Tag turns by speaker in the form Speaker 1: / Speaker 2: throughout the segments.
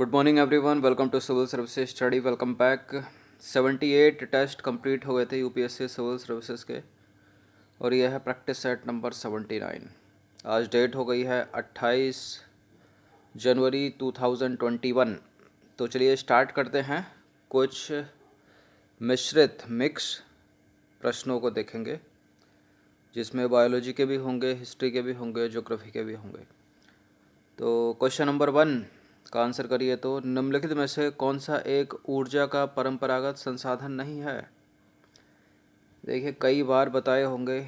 Speaker 1: Good morning everyone, welcome to civil services study. Welcome back. 78 test complete हो गए थे UPSC civil services के, और यह है प्रैक्टिस सेट नंबर 79। आज डेट हो गई है 28 जनवरी 2021। तो चलिए स्टार्ट करते हैं। कुछ मिश्रित मिक्स प्रश्नों को देखेंगे, जिसमें बायोलॉजी के भी होंगे, हिस्ट्री के भी होंगे, ज्योग्राफी के भी होंगे। तो क्वेश्चन नंबर 1 का आंसर करिए। तो निम्नलिखित में से कौन सा एक ऊर्जा का परंपरागत संसाधन नहीं है? देखिए, कई बार बताए होंगे,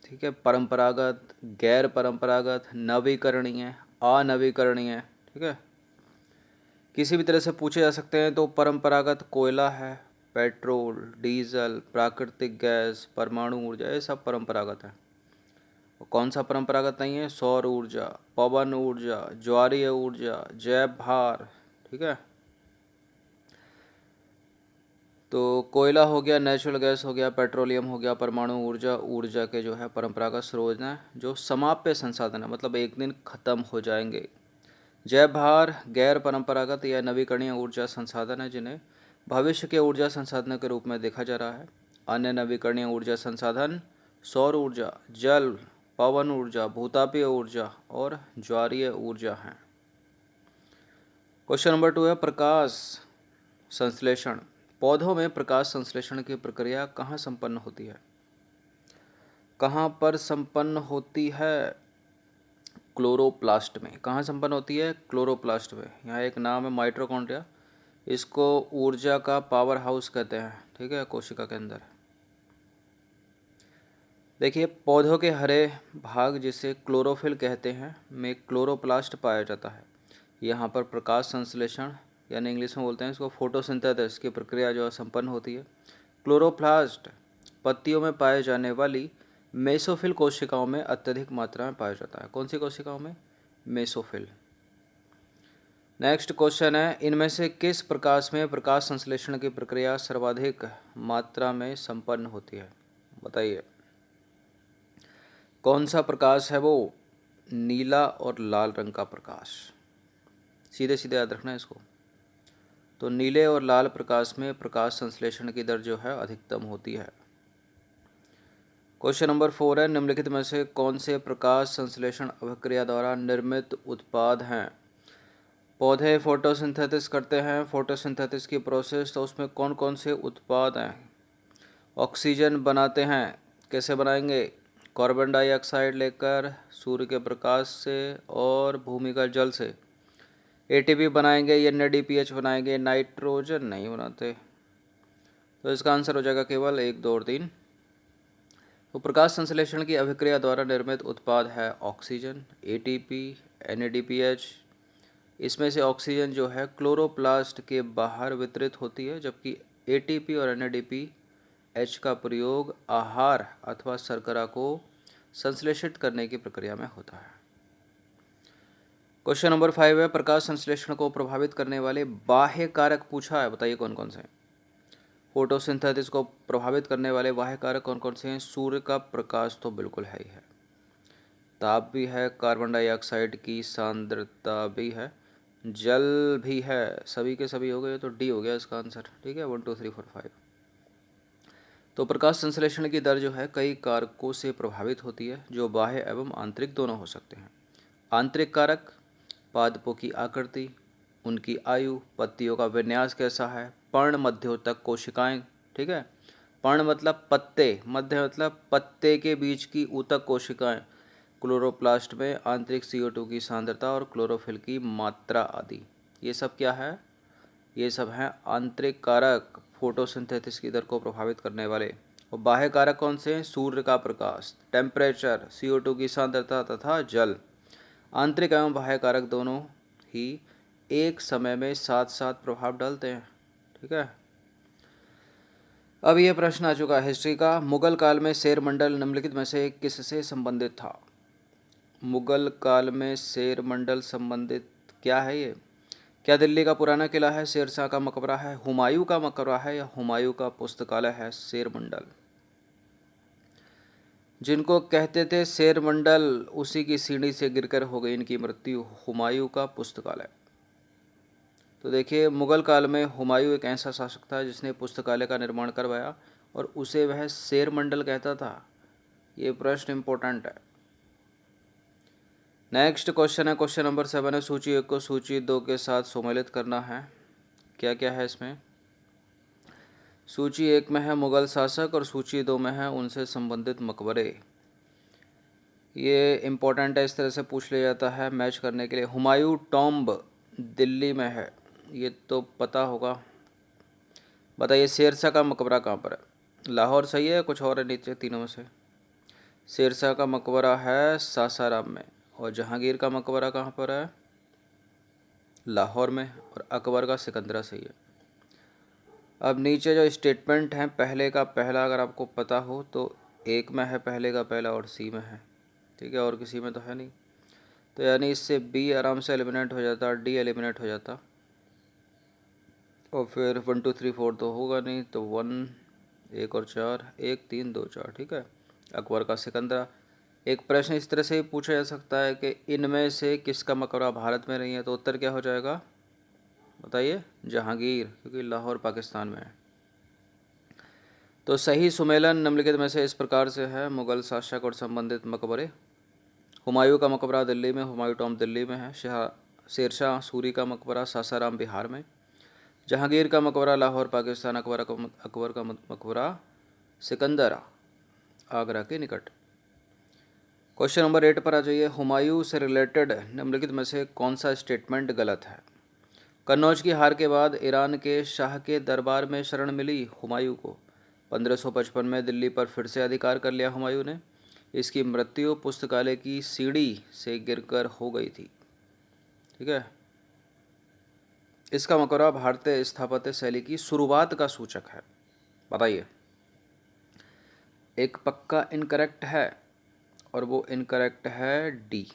Speaker 1: ठीक है। परंपरागत, गैर परंपरागत, नवीकरणीय, अनवीकरणीय, ठीक है। किसी भी तरह से पूछे जा सकते हैं। तो परंपरागत कोयला है, पेट्रोल, डीजल, प्राकृतिक गैस, परमाणु ऊर्जा, ये सब परंपरागत है। कौन सा परंपरागत नहीं है? सौर ऊर्जा, पवन ऊर्जा, ज्वारीय ऊर्जा, जैव भार, ठीक है। तो कोयला हो गया, नेचुरल गैस हो गया, पेट्रोलियम हो गया, परमाणु ऊर्जा, ऊर्जा के जो है परंपरागत स्रोत हैं, जो समाप्य संसाधन है, मतलब एक दिन खत्म हो जाएंगे। जैव भार गैर परंपरागत या नवीकरणीय ऊर्जा संसाधन है, जिन्हें भविष्य के ऊर्जा संसाधनों के रूप में देखा जा रहा है। अन्य नवीकरणीय ऊर्जा संसाधन सौर ऊर्जा, जल, पवन ऊर्जा, भूतापीय ऊर्जा और ज्वारीय ऊर्जा हैं। क्वेश्चन नंबर 2 है प्रकाश संश्लेषण। पौधों में प्रकाश संश्लेषण की प्रक्रिया कहाँ संपन्न होती है? कहाँ पर संपन्न होती है? क्लोरोप्लास्ट में। कहाँ संपन्न होती है? क्लोरोप्लास्ट में। यहाँ एक नाम है माइटोकॉन्ड्रिया, इसको ऊर्जा का पावर हाउस कहते हैं, ठीक है, कोशिका के अंदर। देखिए, पौधों के हरे भाग, जिसे क्लोरोफिल कहते हैं, में क्लोरोप्लास्ट पाया जाता है। यहाँ पर प्रकाश संश्लेषण, यानी इंग्लिश में बोलते हैं इसको फोटोसिंथेसिस की प्रक्रिया जो है संपन्न होती है। क्लोरोप्लास्ट पत्तियों में पाए जाने वाली मेसोफिल कोशिकाओं में अत्यधिक मात्रा में पाया जाता है। कौन सी कोशिकाओं में? मेसोफिल। नेक्स्ट क्वेश्चन है, इनमें से किस प्रकाश में प्रकाश संश्लेषण की प्रक्रिया सर्वाधिक मात्रा में संपन्न होती है? बताइए, कौन सा प्रकाश है वो? नीला और लाल रंग का प्रकाश। सीधे सीधे याद रखना है इसको। तो नीले और लाल प्रकाश में प्रकाश संश्लेषण की दर जो है अधिकतम होती है। क्वेश्चन नंबर 4 है, निम्नलिखित में से कौन से प्रकाश संश्लेषण अभिक्रिया द्वारा निर्मित उत्पाद हैं? पौधे फोटोसिंथेसिस करते हैं। फोटोसिंथेसिस की प्रोसेस, तो उसमें कौन कौन से उत्पाद हैं? ऑक्सीजन बनाते हैं। कैसे बनाएंगे? कार्बन डाइऑक्साइड लेकर, सूर्य के प्रकाश से और भूमि का जल से। एटीपी बनाएंगे या NADPH बनाएंगे? नाइट्रोजन नहीं बनाते। तो इसका आंसर हो जाएगा केवल 1, 2 और 3। तो प्रकाश संश्लेषण की अभिक्रिया द्वारा निर्मित उत्पाद है ऑक्सीजन, ATP, NADPH। इसमें से ऑक्सीजन जो है क्लोरोप्लास्ट के बाहर वितरित होती है, जबकि ATP और NADPH का प्रयोग आहार अथवा शर्करा को संश्लेषित करने की प्रक्रिया में होता है। क्वेश्चन नंबर 5 है, प्रकाश संश्लेषण को प्रभावित करने वाले बाह्य कारक पूछा है। बताइए कौन कौन से हैं? फोटोसिंथेसिस को प्रभावित करने वाले बाह्य कारक कौन कौन से हैं? सूर्य का प्रकाश तो बिल्कुल है ही है, ताप भी है, कार्बन डाइऑक्साइड की सांद्रता भी है, जल भी है। सभी के सभी हो गए, तो डी हो गया इसका आंसर, ठीक है। 1 2 3 4 5। तो प्रकाश संश्लेषण की दर जो है कई कारकों से प्रभावित होती है, जो बाह्य एवं आंतरिक दोनों हो सकते हैं। आंतरिक कारक, पादपों की आकृति, उनकी आयु, पत्तियों का विन्यास कैसा है, पर्ण मध्योतक कोशिकाएं, ठीक है। पर्ण मतलब पत्ते, मध्य मतलब पत्ते के बीच की ऊतक कोशिकाएं, क्लोरोप्लास्ट में आंतरिक CO2 की सांद्रता और क्लोरोफिल की मात्रा आदि। ये सब क्या है? ये सब हैं आंतरिक कारक, फोटोसिंथेसिस की दर को प्रभावित करने वाले। और बाह्य कारक कौन से हैं? सूर्य का प्रकाश, टेम्परेचर, CO2 की सांद्रता तथा जल। आंतरिक एवं बाह्य कारक दोनों ही एक समय में साथ साथ प्रभाव डालते हैं, ठीक है। अब यह प्रश्न आ चुका है हिस्ट्री का। मुगल काल में शेर मंडल निम्नलिखित में से किससे संबंधित था? मुगल काल में शेर मंडल संबंधित क्या है ये? क्या दिल्ली का पुराना किला है, शेरशाह का मकबरा है, हुमायूं का मकबरा है, या हुमायूं का पुस्तकालय है शेर मंडल? जिनको कहते थे शेर मंडल, उसी की सीढ़ी से गिरकर हो गई इनकी मृत्यु। हुमायूं का पुस्तकालय। तो देखिए, मुग़ल काल में हुमायूं एक ऐसा शासक था जिसने पुस्तकालय का निर्माण करवाया और उसे वह शेर मंडल कहता था। ये प्रश्न इम्पोर्टेंट है। नेक्स्ट क्वेश्चन है, क्वेश्चन नंबर 7 है, सूची 1 को सूची 2 के साथ सम्मिलित करना है। क्या क्या है इसमें? सूची 1 में है मुग़ल शासक और सूची 2 में है उनसे संबंधित मकबरे। ये इम्पोर्टेंट है, इस तरह से पूछ लिया जाता है मैच करने के लिए। हुमायूं टॉम्ब दिल्ली में है, ये तो पता होगा। बताइए शेरशाह का मकबरा कहाँ पर है? लाहौर सही है, कुछ और है नीचे तीनों में से? शेरशाह का मकबरा है सासाराम में, और जहांगीर का मकबरा कहाँ पर है? लाहौर में, और अकबर का सिकंदरा सही है। अब नीचे जो स्टेटमेंट हैं, पहले का पहला अगर आपको पता हो तो एक में है पहले का पहला और सी में है, ठीक है, और किसी में तो है नहीं। तो यानी इससे बी आराम से एलिमिनेट हो जाता, डी एलिमिनेट हो जाता, और फिर 1 2 3 4 तो होगा नहीं, तो 1 1 और 4 1 3 2 4, ठीक है, अकबर का सिकंदरा। एक प्रश्न इस तरह से ही पूछा जा सकता है कि इनमें से किसका मकबरा भारत में नहीं है, तो उत्तर क्या हो जाएगा? बताइए, जहांगीर, क्योंकि लाहौर पाकिस्तान में है। तो सही सुमेलन निम्नलिखित में से इस प्रकार से है, मुगल शासक और संबंधित मकबरे। हुमायूं का मकबरा दिल्ली में, हुमायूं टॉम्ब दिल्ली में है। शेरशाह सूरी का मकबरा सासाराम बिहार में। जहांगीर का मकबरा लाहौर पाकिस्तान। अकबर का मकबरा सिकंदरा आगरा के निकट। क्वेश्चन नंबर 8 पर आ जाइए। हुमायूं से रिलेटेड निम्नलिखित में से कौन सा स्टेटमेंट गलत है? कन्नौज की हार के बाद ईरान के शाह के दरबार में शरण मिली हुमायूं को। 1555 में दिल्ली पर फिर से अधिकार कर लिया हुमायूं ने। इसकी मृत्यु पुस्तकालय की सीढ़ी से गिरकर हो गई थी, ठीक है। इसका मकबरा भारतीय स्थापत्य शैली की शुरुआत का सूचक है। बताइए। एक पक्का इनकरेक्ट है, और वो इनकरेक्ट है डी।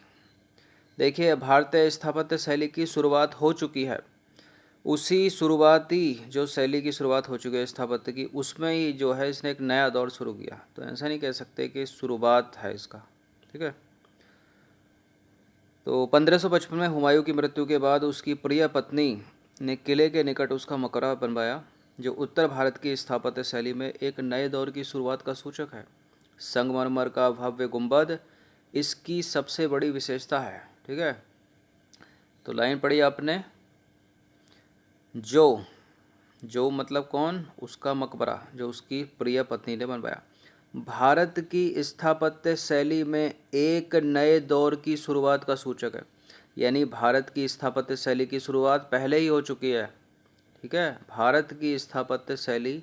Speaker 1: देखिए, भारतीय स्थापत्य शैली की शुरुआत हो चुकी है, उसी शुरुआती जो शैली की शुरुआत हो चुकी है स्थापत्य की, उसमें ही जो है इसने एक नया दौर शुरू किया। तो ऐसा नहीं कह सकते कि शुरुआत है इसका, ठीक है। तो 1555 में हुमायूं की मृत्यु के बाद उसकी प्रिय पत्नी ने किले के निकट उसका मकबरा बनवाया, जो उत्तर भारत की स्थापत्य शैली में एक नए दौर की शुरुआत का सूचक है। संगमरमर का भव्य गुंबद इसकी सबसे बड़ी विशेषता है, ठीक है। तो लाइन पढ़ी आपने, जो मतलब कौन? उसका मकबरा जो उसकी प्रिय पत्नी ने बनवाया। भारत की स्थापत्य शैली में एक नए दौर की शुरुआत का सूचक है, यानी भारत की स्थापत्य शैली की शुरुआत पहले ही हो चुकी है, ठीक है। भारत की स्थापत्य शैली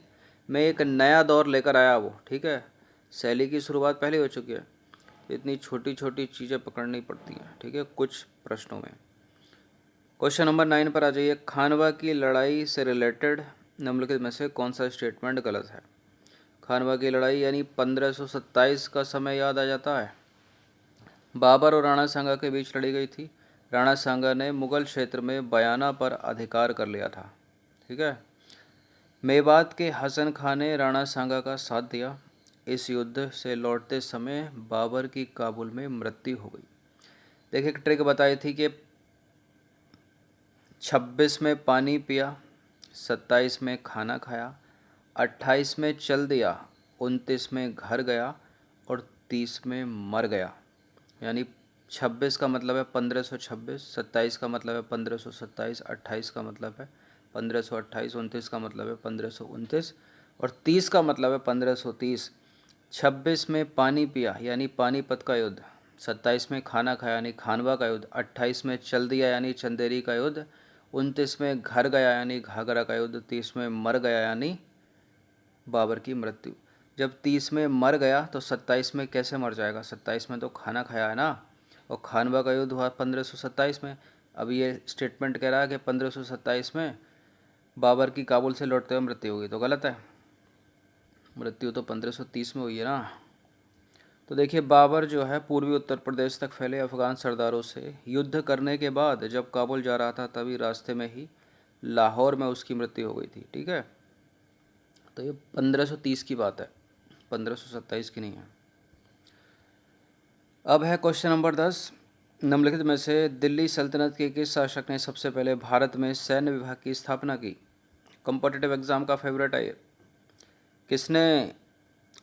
Speaker 1: में एक नया दौर लेकर आया वो, ठीक है। शैली की शुरुआत पहले हो चुकी है। इतनी छोटी छोटी चीज़ें पकड़नी पड़ती हैं, ठीक है, कुछ प्रश्नों में। क्वेश्चन नंबर 9 पर आ जाइए। खानवा की लड़ाई से रिलेटेड निम्नलिखित में से कौन सा स्टेटमेंट गलत है? खानवा की लड़ाई यानी 1527 का समय याद आ जाता है। बाबर और राणा सांगा के बीच लड़ी गई थी। राणा सांगा ने मुगल क्षेत्र में बयाना पर अधिकार कर लिया था, ठीक है। मेवात के हसन खान ने राणा सांगा का साथ दिया। इस युद्ध से लौटते समय बाबर की काबुल में मृत्यु हो गई। देखिए, एक ट्रिक बताई थी कि 26 में पानी पिया, 27 में खाना खाया, 28 में चल दिया, 29 में घर गया, और 30 में मर गया। यानी 26 का मतलब है 1526, 27 का मतलब है 1527, 28 का मतलब है 1528, 29 का मतलब है 1529, और 30 का मतलब है 1530। 26 में पानी पिया यानी पानीपत का युद्ध, 27 में खाना खाया यानी खानवा का युद्ध, 28 में चल दिया यानी चंदेरी का युद्ध, 29 में घर गया यानी घाघरा का युद्ध, 30 में मर गया यानी बाबर की मृत्यु। जब 30 में मर गया तो 27 में कैसे मर जाएगा? 27 में तो खाना खाया है ना, और खानवा का युद्ध हुआ 1527 में। अब ये स्टेटमेंट कह रहा है कि 1527 में बाबर की काबुल से लौटते हुए मृत्यु हुई, तो गलत है। मृत्यु तो 1530 में हुई है ना। तो देखिए, बाबर जो है पूर्वी उत्तर प्रदेश तक फैले अफगान सरदारों से युद्ध करने के बाद जब काबुल जा रहा था, तभी रास्ते में ही लाहौर में उसकी मृत्यु हो गई थी, ठीक है। तो ये 1530 की बात है, 1527 की नहीं है। अब है क्वेश्चन नंबर 10। निम्नलिखित में से दिल्ली सल्तनत के किस शासक ने सबसे पहले भारत में सैन्य विभाग की स्थापना की? कॉम्पिटिटिव एग्जाम का फेवरेट है ये। किसने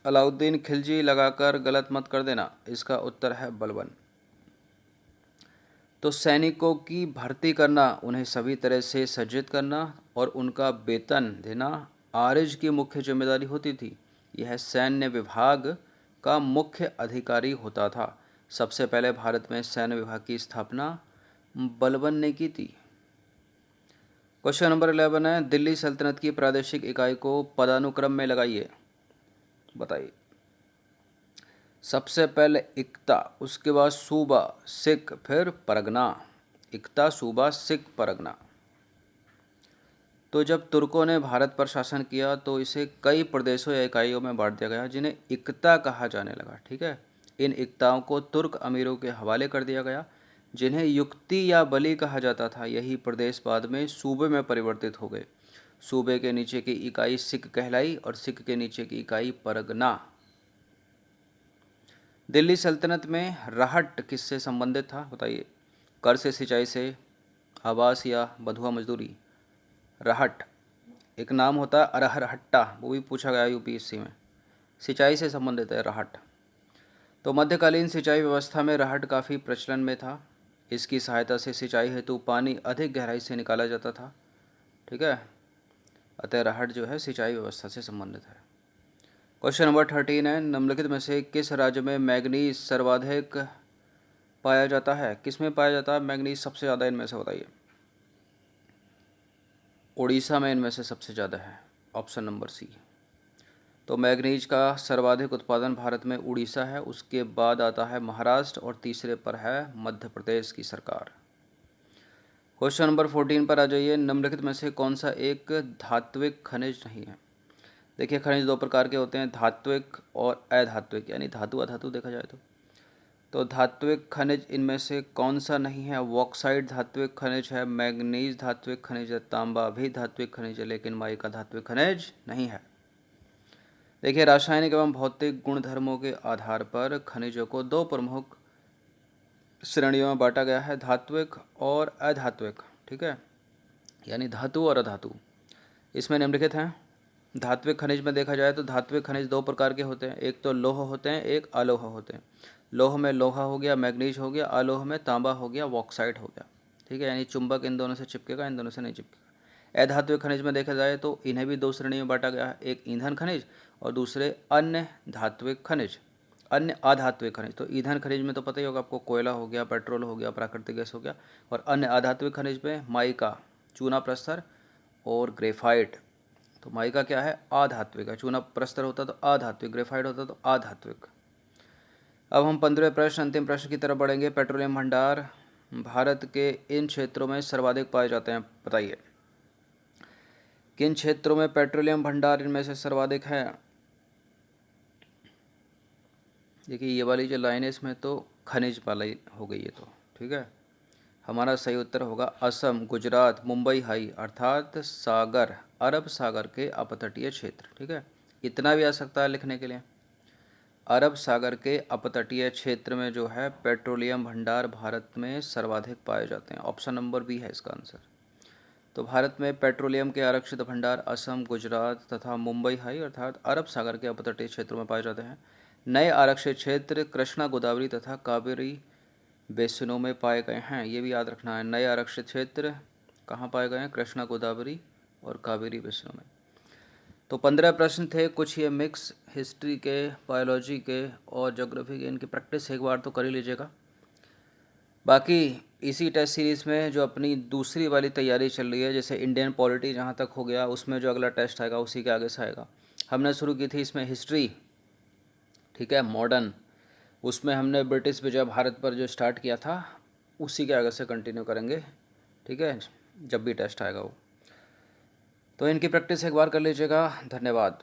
Speaker 1: अलाउद्दीन खिलजी लगाकर गलत मत कर देना? इसका उत्तर है बलबन। तो सैनिकों की भर्ती करना, उन्हें सभी तरह से सज्जित करना और उनका वेतन देना आरएज की मुख्य जिम्मेदारी होती थी। यह सैन्य विभाग का मुख्य अधिकारी होता था। सबसे पहले भारत में सैन्य विभाग की स्थापना बलबन ने की थी। क्वेश्चन नंबर 11 है, दिल्ली सल्तनत की प्रादेशिक इकाई को पदानुक्रम में लगाइए, बताइए। सबसे पहले इक्ता, उसके बाद सूबा, सिख, फिर परगना। इक्ता, सूबा, सिख, परगना। तो जब तुर्कों ने भारत पर शासन किया तो इसे कई प्रदेशों या इकाइयों में बांट दिया गया जिन्हें इक्ता कहा जाने लगा। ठीक है, इन इक्ताओं को तुर्क अमीरों के हवाले कर दिया गया जिन्हें युक्ति या बली कहा जाता था। यही प्रदेश बाद में सूबे में परिवर्तित हो गए। सूबे के नीचे की इकाई सिख कहलाई और सिख के नीचे की इकाई परगना। दिल्ली सल्तनत में राहट किससे संबंधित था, बताइए। कर से, सिंचाई से, आवास या बधुआ मजदूरी? राहट एक नाम होता है अरहरहट्टा, वो भी पूछा गया यूपीएससी में। सिंचाई से संबंधित है राहट। तो मध्यकालीन सिंचाई व्यवस्था में राहट काफ़ी प्रचलन में था। इसकी सहायता से सिंचाई हेतु पानी अधिक गहराई से निकाला जाता था। ठीक है, अतः राहट जो है सिंचाई व्यवस्था से संबंधित है। क्वेश्चन नंबर 13 है, निम्नलिखित में से किस राज्य में मैग्नीज सर्वाधिक पाया जाता है? किस में पाया जाता है मैग्नीज सबसे ज़्यादा इनमें से, बताइए। उड़ीसा में इनमें से सबसे ज़्यादा है, ऑप्शन नंबर सी। तो मैग्नीज का सर्वाधिक उत्पादन भारत में उड़ीसा है, उसके बाद आता है महाराष्ट्र और तीसरे पर है मध्य प्रदेश की सरकार। क्वेश्चन नंबर 14 पर आ जाइए, निम्नलिखित में से कौन सा एक धात्विक खनिज नहीं है? देखिए, खनिज दो प्रकार के होते हैं, धात्विक और अधात्विक, यानी धातु अधातु देखा जाए तो धात्विक खनिज इनमें से कौन सा नहीं है? बॉक्साइट धात्विक खनिज है, मैग्नीज धात्विक खनिज है, तांबा भी धात्विक खनिज है, लेकिन माइका धात्विक खनिज नहीं है। देखिए, रासायनिक एवं भौतिक गुणधर्मों के आधार पर खनिजों को दो प्रमुख श्रेणियों में बांटा गया है, धात्विक और अधात्विक। ठीक है, यानी धातु और अधातु। इसमें निम्नलिखित हैं। धात्विक खनिज में देखा जाए तो धात्विक खनिज दो प्रकार के होते हैं, एक तो लौह होते हैं, एक अलोह होते हैं। लौह में लोहा हो गया, मैग्नीज हो गया, अलोह में तांबा हो गया, बॉक्साइट हो गया। ठीक है, यानी चुंबक इन दोनों से चिपकेगा, इन दोनों से नहीं चिपकेगा। अधात्विक खनिज में देखा जाए तो इन्हें भी दो श्रेणी में बांटा गया है, एक ईंधन खनिज और दूसरे अन्य धात्विक खनिज, अन्य अधात्विक खनिज। तो ईंधन खनिज में तो पता ही होगा आपको, कोयला हो गया, पेट्रोल हो गया, प्राकृतिक गैस हो गया। और अन्य अधात्विक खनिज में माइका, चूना प्रस्तर और ग्रेफाइट। तो माइका क्या है? अधात्विक है। चूना प्रस्तर होता तो अधात्विक, ग्रेफाइट होता तो अधात्विक। अब हम 15वें प्रश्न, अंतिम प्रश्न की तरफ बढ़ेंगे। पेट्रोलियम भंडार भारत के इन क्षेत्रों में सर्वाधिक पाए जाते हैं, बताइए। किन क्षेत्रों में पेट्रोलियम भंडार इनमें से सर्वाधिक है? देखिए, ये वाली जो लाइन है इसमें तो खनिज वाली हो गई है, तो ठीक है, हमारा सही उत्तर होगा असम, गुजरात, मुंबई हाई अर्थात सागर, अरब सागर के अपतटीय क्षेत्र। ठीक है, इतना भी आ सकता है लिखने के लिए। अरब सागर के अपतटीय क्षेत्र में जो है पेट्रोलियम भंडार भारत में सर्वाधिक पाए जाते हैं, ऑप्शन नंबर बी है इसका आंसर। तो भारत में पेट्रोलियम के आरक्षित भंडार असम, गुजरात तथा मुंबई हाई अर्थात अरब सागर के अपतटीय क्षेत्रों में पाए जाते हैं। नए आरक्षित क्षेत्र कृष्णा, गोदावरी तथा कावेरी बेसिनों में पाए गए हैं, ये भी याद रखना है। नए आरक्षित क्षेत्र कहाँ पाए गए हैं? कृष्णा, गोदावरी और कावेरी बेसिनों में। तो 15 प्रश्न थे, कुछ ये मिक्स हिस्ट्री के, बायोलॉजी के और ज्योग्राफी के, इनकी प्रैक्टिस एक बार तो कर ही लीजिएगा। बाकी इसी टेस्ट सीरीज़ में जो अपनी दूसरी वाली तैयारी चल रही है, जैसे इंडियन पॉलिटी जहाँ तक हो गया, उसमें जो अगला टेस्ट आएगा उसी के आगे से आएगा। हमने शुरू की थी इसमें हिस्ट्री, ठीक है, मॉडर्न, उसमें हमने ब्रिटिश विजय भारत पर जो स्टार्ट किया था उसी के आगे से कंटिन्यू करेंगे। ठीक है, जब भी टेस्ट आएगा वो। तो इनकी प्रैक्टिस एक बार कर लीजिएगा। धन्यवाद।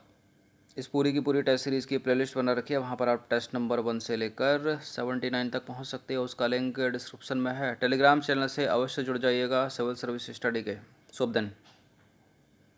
Speaker 1: इस पूरी की पूरी टेस्ट सीरीज़ की प्लेलिस्ट बना रखी है, वहाँ पर आप टेस्ट नंबर 1 से लेकर 79 तक पहुँच सकते हो। उसका लिंक डिस्क्रिप्शन में है। टेलीग्राम चैनल से अवश्य जुड़ जाइएगा सिविल सर्विस स्टडी के। शुभ दिन।